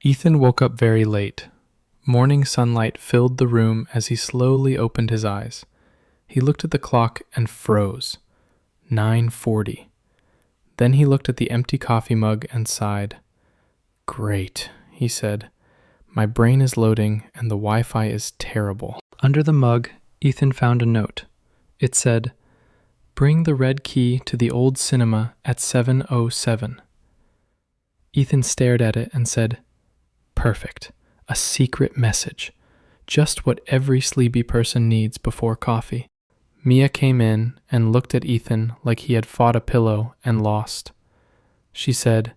Ethan woke up very late. Morning sunlight filled the room as he slowly opened his eyes. He looked at the clock and froze. 9:40. Then he looked at the empty coffee mug and sighed. "Great," he said. "My brain is loading and the Wi-Fi is terrible." Under the mug, Ethan found a note. It said, "Bring the red key to the old cinema at 7:07. Ethan stared at it and said, "Perfect. A secret message. Just what every sleepy person needs before coffee." Mia came in and looked at Ethan like he had fought a pillow and lost. She said,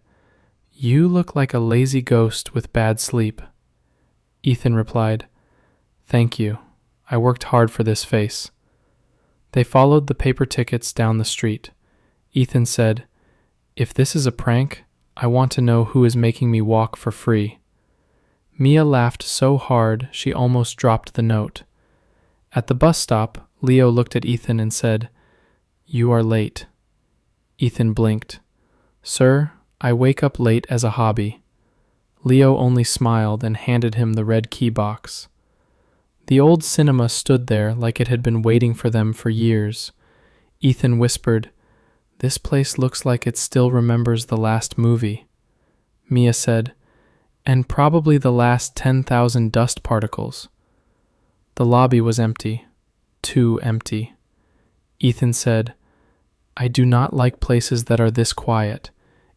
"You look like a lazy ghost with bad sleep." Ethan replied, "Thank you. I worked hard for this face." They followed the paper tickets down the street. Ethan said, "If this is a prank, I want to know who is making me walk for free." Mia laughed so hard she almost dropped the note. At the bus stop, Leo looked at Ethan and said, "You are late." Ethan blinked. "Sir, I wake up late as a hobby." Leo only smiled and handed him the red key box. The old cinema stood there like it had been waiting for them for years. Ethan whispered, "This place looks like it still remembers the last movie." Mia said, "And probably the last 10,000 dust particles." The lobby was empty. Too empty. Ethan said, "I do not like places that are this quiet.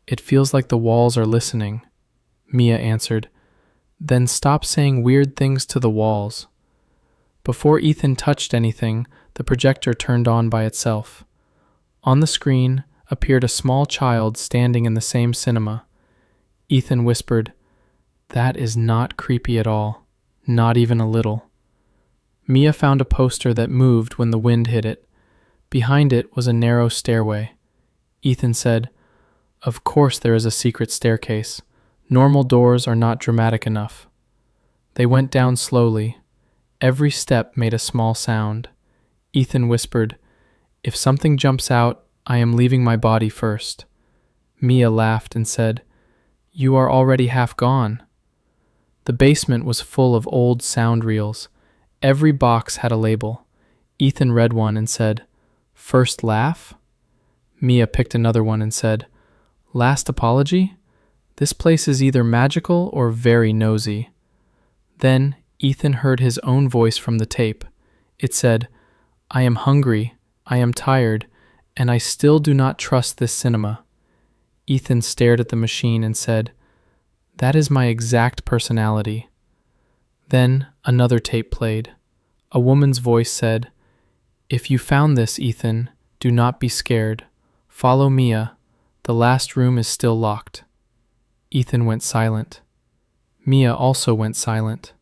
It feels like the walls are listening." Mia answered, "Then stop saying weird things to the walls." Before Ethan touched anything, the projector turned on by itself. On the screen appeared a small child standing in the same cinema. Ethan whispered, "That is not creepy at all, not even a little." Mia found a poster that moved when the wind hit it. Behind it was a narrow stairway. Ethan said, "Of course there is a secret staircase. Normal doors are not dramatic enough." They went down slowly. Every step made a small sound. Ethan whispered, "If something jumps out, I am leaving my body first." Mia laughed and said, "You are already half gone." The basement was full of old sound reels. Every box had a label. Ethan read one and said, "First laugh?" Mia picked another one and said, "Last apology? This place is either magical or very nosy." Then Ethan heard his own voice from the tape. It said, "I am hungry, I am tired, and I still do not trust this cinema." Ethan stared at the machine and said, "That is my exact personality." Then another tape played. A woman's voice said, "If you found this, Ethan, do not be scared. Follow Mia. The last room is still locked." Ethan went silent. Mia also went silent.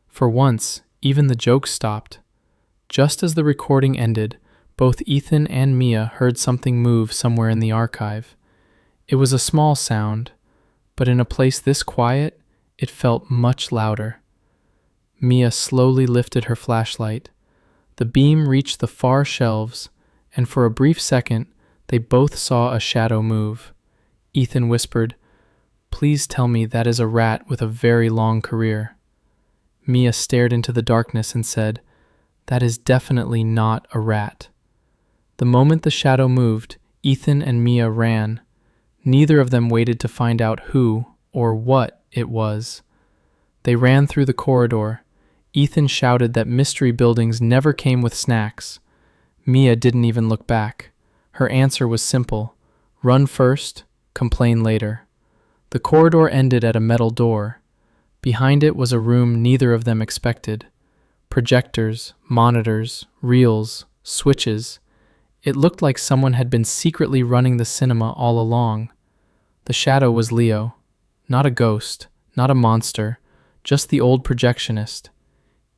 For once, even the jokes stopped. Just as the recording ended, both Ethan and Mia heard something move somewhere in the archive. It was a small sound, but in a place this quiet, it felt much louder. Mia slowly lifted her flashlight. The beam reached the far shelves, and for a brief second, they both saw a shadow move. Ethan whispered, "Please tell me that is a rat with a very long career." Mia stared into the darkness and said, "That is definitely not a rat." The moment the shadow moved, Ethan and Mia ran. Neither of them waited to find out who or what it was. They ran through the corridor. Ethan shouted that mystery buildings never came with snacks. Mia didn't even look back. Her answer was simple: run first, complain later. The corridor ended at a metal door. Behind it was a room neither of them expected. Projectors, monitors, reels, switches. It looked like someone had been secretly running the cinema all along. The shadow was Leo. Not a ghost, not a monster, just the old projectionist.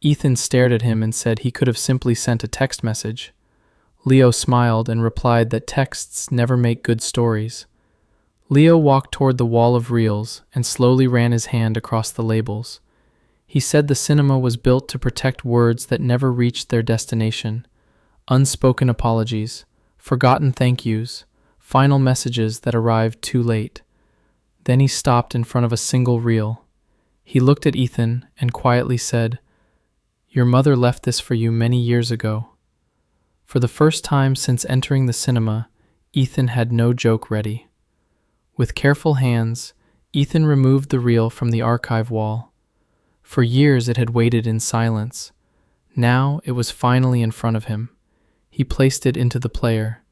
Ethan stared at him and said he could have simply sent a text message. Leo smiled and replied that texts never make good stories. Leo walked toward the wall of reels and slowly ran his hand across the labels. He said the cinema was built to protect words that never reached their destination. Unspoken apologies, forgotten thank yous, final messages that arrived too late. Then he stopped in front of a single reel. He looked at Ethan and quietly said, "Your mother left this for you many years ago." For the first time since entering the cinema, Ethan had no joke ready. With careful hands, Ethan removed the reel from the archive wall. For years it had waited in silence. Now it was finally in front of him. He placed it into the player.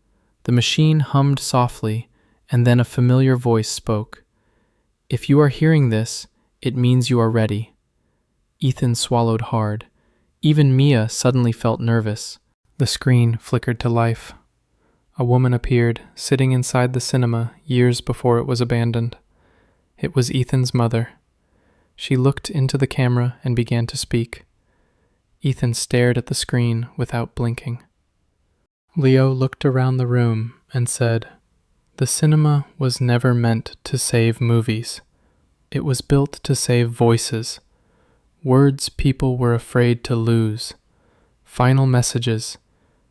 The machine hummed softly, and then a familiar voice spoke. "If you are hearing this, it means you are ready." Ethan swallowed hard. Even Mia suddenly felt nervous. The screen flickered to life. A woman appeared, sitting inside the cinema years before it was abandoned. It was Ethan's mother. She looked into the camera and began to speak. Ethan stared at the screen without blinking. Leo looked around the room and said, "The cinema was never meant to save movies. It was built to save voices, words people were afraid to lose, final messages,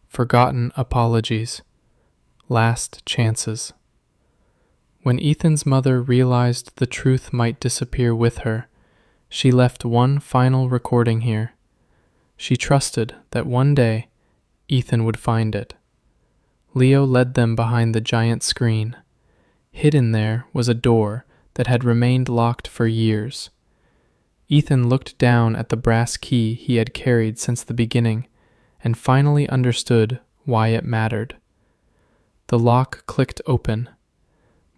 forgotten apologies, last chances." When Ethan's mother realized the truth might disappear with her, she left one final recording here. She trusted that one day Ethan would find it. Leo led them behind the giant screen. Hidden there was a door that had remained locked for years. Ethan looked down at the brass key he had carried since the beginning and finally understood why it mattered. The lock clicked open.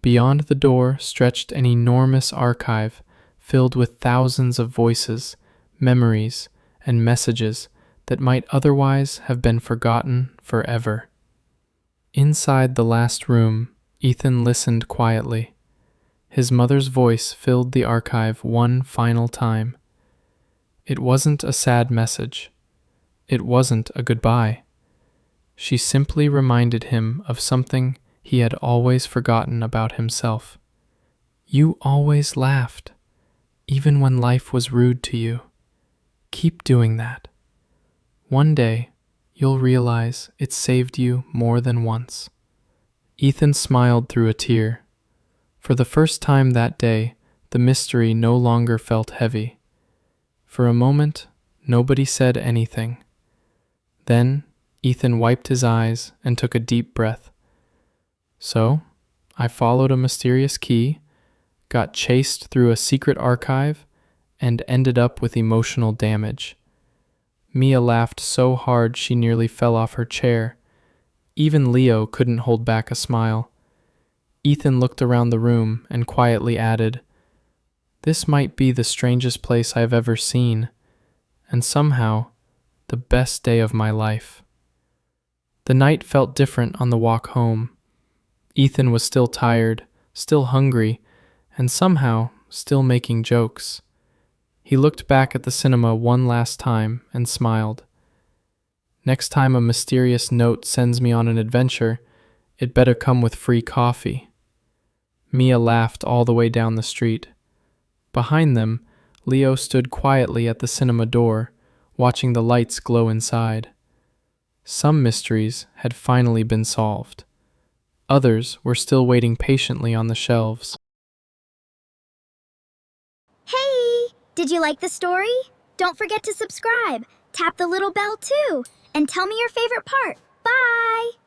Beyond the door stretched an enormous archive filled with thousands of voices, memories, and messages that might otherwise have been forgotten forever. Inside the last room, Ethan listened quietly. His mother's voice filled the archive one final time. It wasn't a sad message. It wasn't a goodbye. She simply reminded him of something he had always forgotten about himself. "You always laughed, even when life was rude to you. Keep doing that. One day, you'll realize it saved you more than once." Ethan smiled through a tear. For the first time that day, the mystery no longer felt heavy. For a moment, nobody said anything. Then, Ethan wiped his eyes and took a deep breath. "So, I followed a mysterious key, got chased through a secret archive, and ended up with emotional damage." Mia laughed so hard she nearly fell off her chair. Even Leo couldn't hold back a smile. Ethan looked around the room and quietly added, "This might be the strangest place I've ever seen, and somehow, the best day of my life." The night felt different on the walk home. Ethan was still tired, still hungry, and somehow still making jokes. He looked back at the cinema one last time and smiled. Next time a mysterious note sends me on an adventure, it better come with free coffee. Mia laughed all the way down the street. Behind them, Leo stood quietly at the cinema door, watching the lights glow inside. Some mysteries had finally been solved. Others were still waiting patiently on the shelves. Hey! Did you like the story? Don't forget to subscribe, tap the little bell too, and tell me your favorite part. Bye!